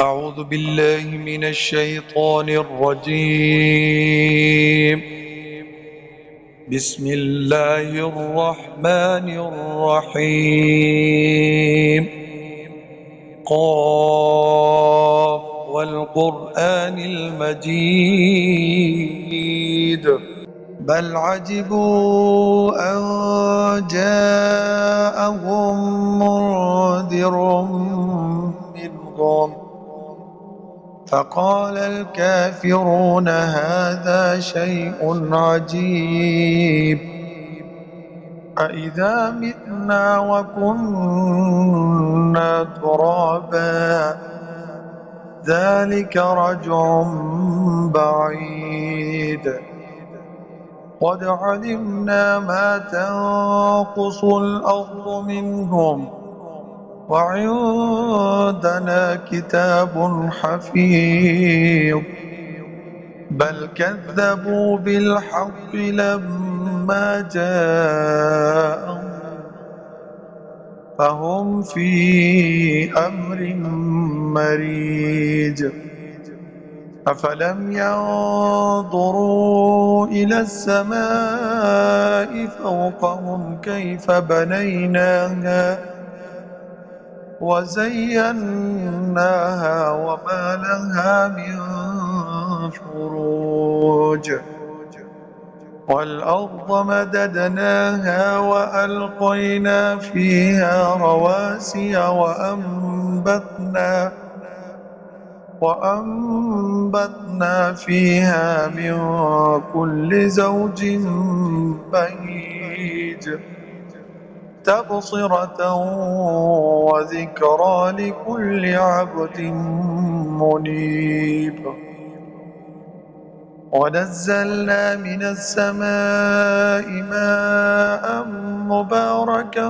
أعوذ بالله من الشيطان الرجيم. بسم الله الرحمن الرحيم. قاف والقرآن المجيد بل عجبوا أن جاءهم منذر منهم فقال الكافرون هذا شيء عجيب أإذا متنا وكنا ترابا ذلك رجع بعيد قد علمنا ما تنقص الأرض منهم وعندنا كتاب حفيظ بل كذبوا بالحق لما جاءهم فهم في أمر مريج أفلم ينظروا إلى السماء فوقهم كيف بنيناها وزيناها وما لها من فروج والأرض مددناها وألقينا فيها رواسي وأنبتنا فيها من كل زوج بهيج تبصرة وذكرى لكل عبد منيب ونزلنا من السماء ماء مباركا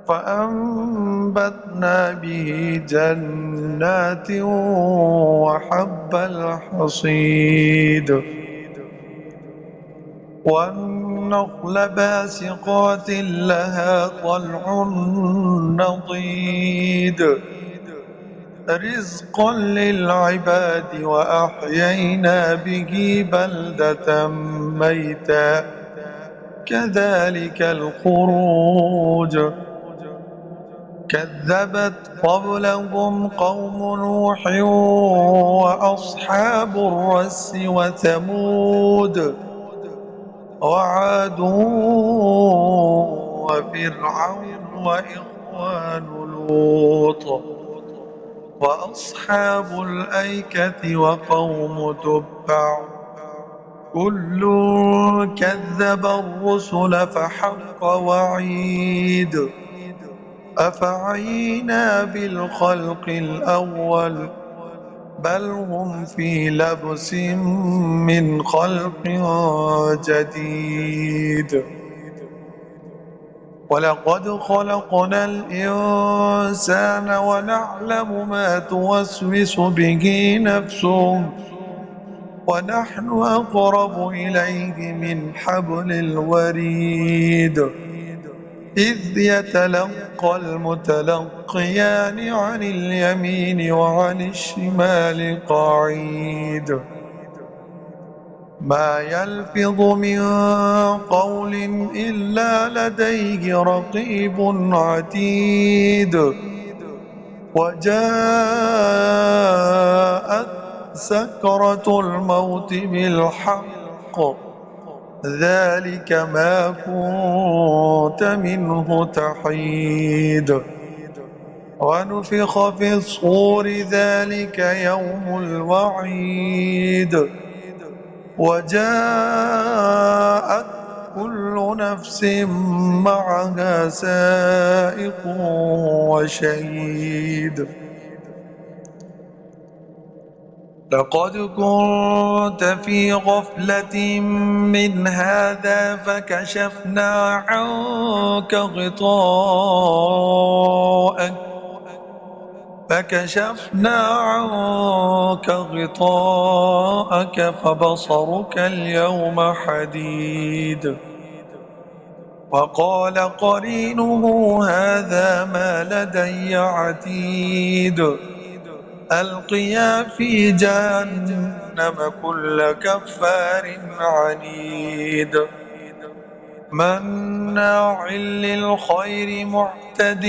فأنبتنا به جنات وحب الحصيد والنخل باسقات لها طلع نضيد رزقا للعباد وأحيينا به بلدة ميتا كذلك الخروج كذبت قبلهم قوم نوح وأصحاب الرس وثمود وعاد وفرعون وإخوان لوط وأصحاب الأيكة وقوم تبع كل كذب الرسل فحق وعيد أفعينا بالخلق الأول بل هم في لبس من خلق جديد ولقد خلقنا الإنسان ونعلم ما توسوس به نفسه ونحن أقرب إليه من حبل الوريد إذ يتلقى المتلقيان عن اليمين وعن الشمال قعيد ما يلفظ من قول إلا لديه رقيب عتيد وجاءت سكرة الموت بالحق ذلك ما كنت منه تحيد ونفخ في الصور ذلك يوم الوعيد وجاءت كل نفس معها سائق وشهيد لقد كنت في غفلة من هذا فكشفنا عنك غطاءك فبصرك اليوم حديد وقال قرينه هذا ما لدي عتيد ألقيا في جهنم كل كفار عنيد مناع للخير معتد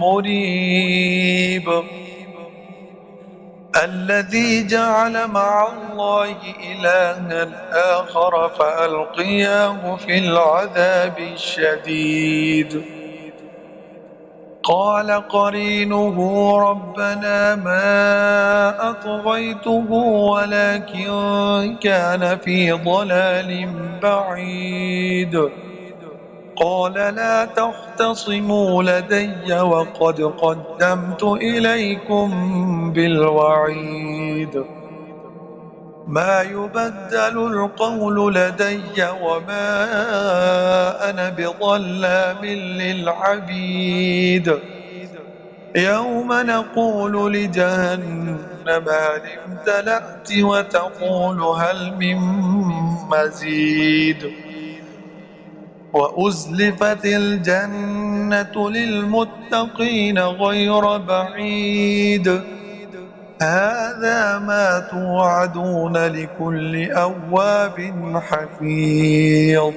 مريب الذي جعل مع الله إلها آخر فألقياه في العذاب الشديد قال قرينه ربنا ما أطغيته ولكن كان في ضلال بعيد قال لا تختصموا لدي وقد قدمت إليكم بالوعيد ما يبدل القول لدي وما أنا بظلام للعبيد يوم نقول لجهنم هل امتلأت وتقول هل من مزيد وأزلفت الجنة للمتقين غير بعيد هذا ما توعدون لكل أواب حفيظ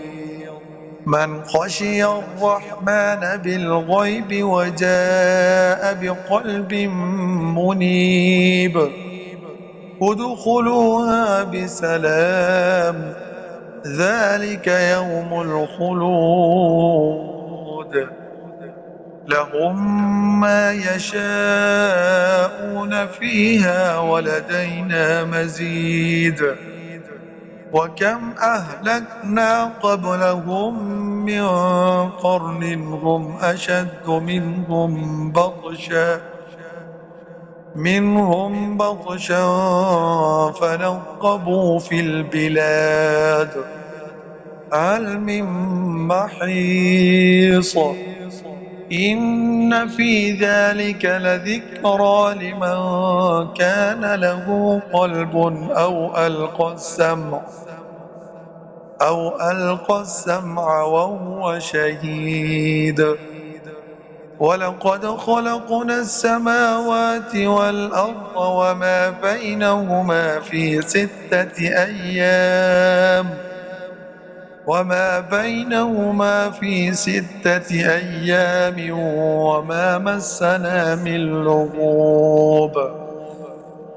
من خشي الرحمن بالغيب وجاء بقلب منيب ادخلوها بسلام ذلك يوم الخلود لهم ما يشاءون فيها ولدينا مزيد وكم أهلكنا قبلهم من قرن هم أشد منهم بطشا فنقبوا في البلاد هل من محيص إن في ذلك لذكرى لمن كان له قلب أو ألقى السمع وهو شهيد ولقد خلقنا السماوات والأرض وما بينهما في 6 أيام وما مسنا من لغوب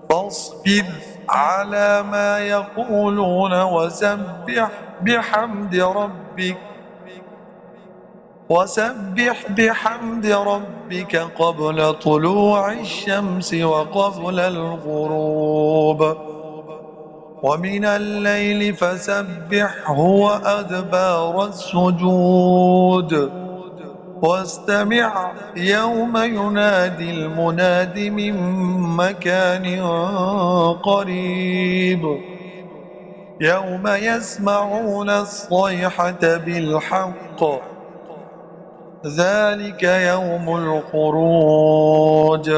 فاصبر على ما يقولون وسبح بحمد ربك قبل طلوع الشمس وقبل الغروب ومن الليل فسبحه وأدبار السجود واستمع يوم ينادي المناد من مكان قريب يوم يسمعون الصيحة بالحق ذلك يوم الخروج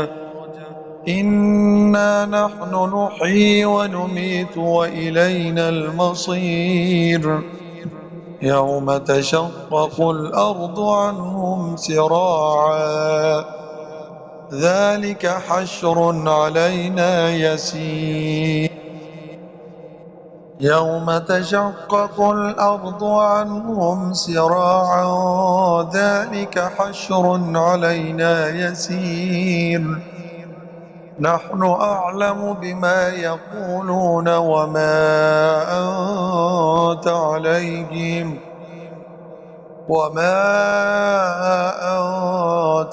إنا نحن نحيي ونميت وإلينا المصير يوم تشقق الأرض عنهم سراعا ذلك حشر علينا يسير يوم تشقق الأرض عنهم سراعا ذلك حشر علينا يسير نحن أعلم بما يقولون وما أنت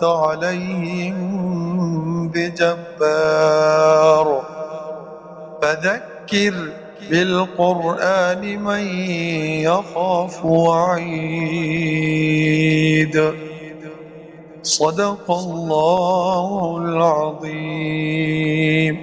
عليهم بجبار فذكر بالقرآن من يخاف وعيد صدق الله العظيم